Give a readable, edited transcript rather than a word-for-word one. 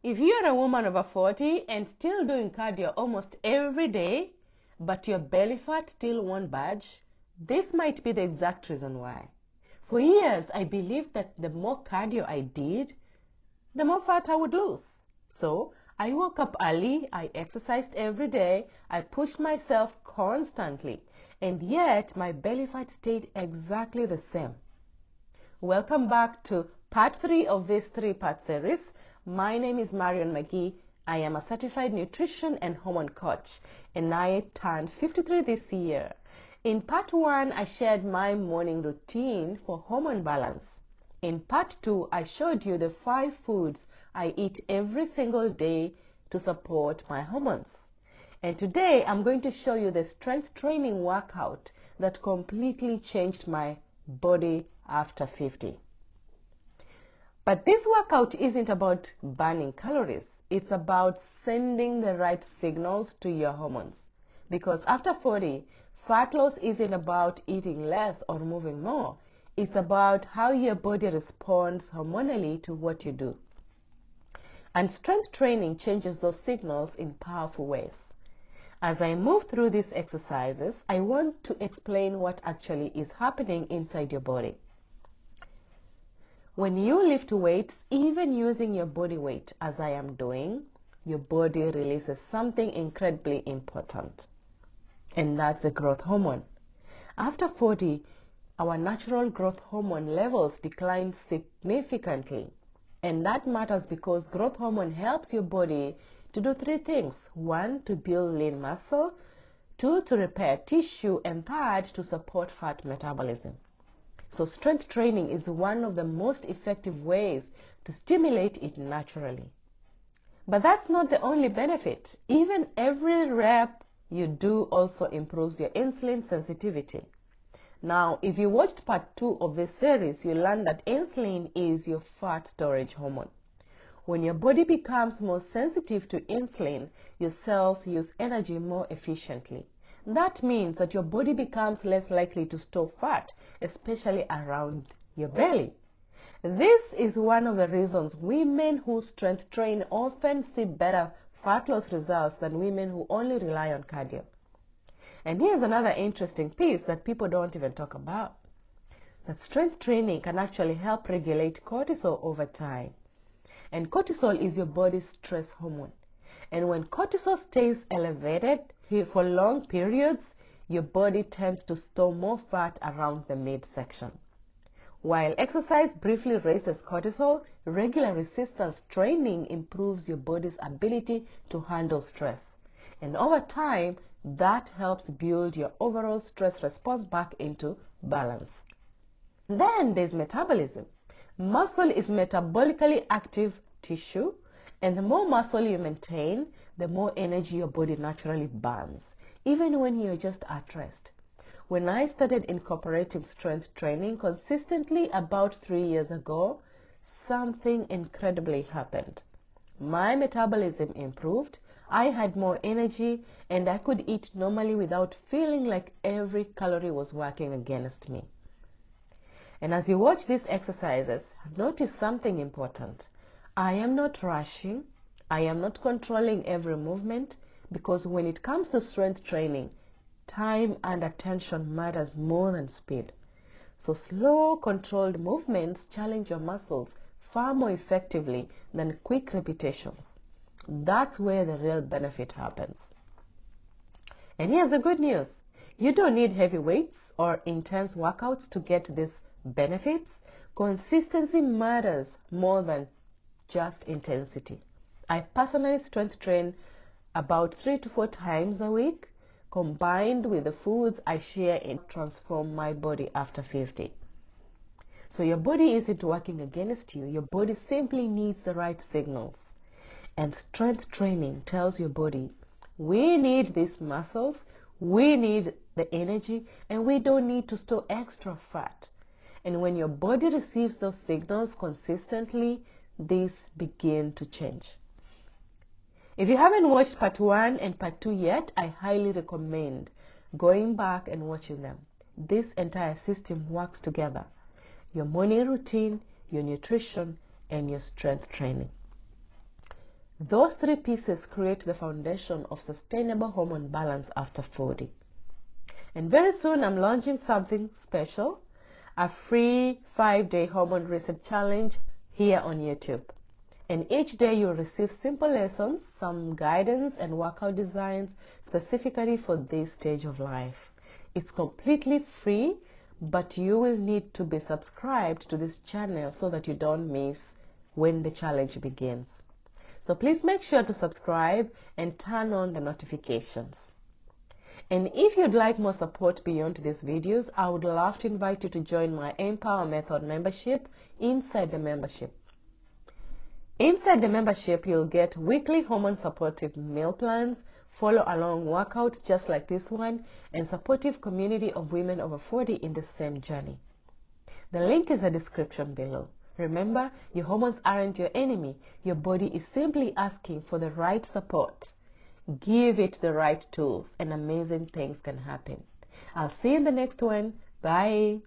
If you're a woman over 40 and still doing cardio almost every day, but your belly fat still won't budge, this might be the exact reason why. For years, I believed that the more cardio I did, the more fat I would lose. So I woke up early, I exercised every day, I pushed myself constantly, and yet my belly fat stayed exactly the same. Welcome back to part 3 of this 3-part series. My name is Marion McGee. I am a certified nutrition and hormone coach, and I turned 53 this year. In part 1, I shared my morning routine for hormone balance. In part 2, I showed you the 5 foods I eat every single day to support my hormones. And today, I'm going to show you the strength training workout that completely changed my body after 50. But this workout isn't about burning calories. It's about sending the right signals to your hormones. Because after 40, fat loss isn't about eating less or moving more. It's about how your body responds hormonally to what you do. And strength training changes those signals in powerful ways. As I move through these exercises, I want to explain what actually is happening inside your body. When you lift weights, even using your body weight, as I am doing, your body releases something incredibly important, and that's the growth hormone. After 40, our natural growth hormone levels decline significantly, and that matters because growth hormone helps your body to do 3 things. 1, to build lean muscle, 2, to repair tissue, and 3, to support fat metabolism. So strength training is one of the most effective ways to stimulate it naturally. But that's not the only benefit. Even every rep you do also improves your insulin sensitivity. Now, if you watched part 2 of this series, you learned that insulin is your fat storage hormone. When your body becomes more sensitive to insulin, your cells use energy more efficiently. That means that your body becomes less likely to store fat, especially around your belly. This is one of the reasons women who strength train often see better fat loss results than women who only rely on cardio. And here's another interesting piece that people don't even talk about. That strength training can actually help regulate cortisol over time. And cortisol is your body's stress hormone. And when cortisol stays elevated for long periods, your body tends to store more fat around the midsection. While exercise briefly raises cortisol, regular resistance training improves your body's ability to handle stress. And over time, that helps build your overall stress response back into balance. Then there's metabolism. Muscle is metabolically active tissue, and the more muscle you maintain, the more energy your body naturally burns, even when you're just at rest. When I started incorporating strength training consistently about 3 years ago, something incredibly happened. My metabolism improved, I had more energy, and I could eat normally without feeling like every calorie was working against me. And as you watch these exercises, notice something important. I am not rushing. I am not controlling every movement, because when it comes to strength training, time and attention matters more than speed. So slow, controlled movements challenge your muscles far more effectively than quick repetitions. That's where the real benefit happens. And here's the good news. You don't need heavy weights or intense workouts to get these benefits. Consistency matters more than just intensity. I personally strength train about 3 to 4 times a week, combined with the foods I share and transform my body after 50. So your body isn't working against you. Your body simply needs the right signals. And strength training tells your body, we need these muscles, we need the energy, and we don't need to store extra fat. And when your body receives those signals consistently, these begin to change. If you haven't watched part 1 and part 2 yet, I highly recommend going back and watching them. This entire system works together. Your morning routine, your nutrition, and your strength training. Those three pieces create the foundation of sustainable hormone balance after 40. And very soon I'm launching something special, a free 5-day hormone reset challenge here on YouTube. And each day you'll receive simple lessons, some guidance and workout designs specifically for this stage of life. It's completely free, but you will need to be subscribed to this channel so that you don't miss when the challenge begins. So please make sure to subscribe and turn on the notifications. And if you'd like more support beyond these videos, I would love to invite you to join my Empower Method membership inside the membership. Inside the membership, you'll get weekly hormone supportive meal plans, follow along workouts just like this one, and supportive community of women over 40 in the same journey. The link is in the description below. Remember, your hormones aren't your enemy. Your body is simply asking for the right support. Give it the right tools and amazing things can happen. I'll see you in the next one. Bye.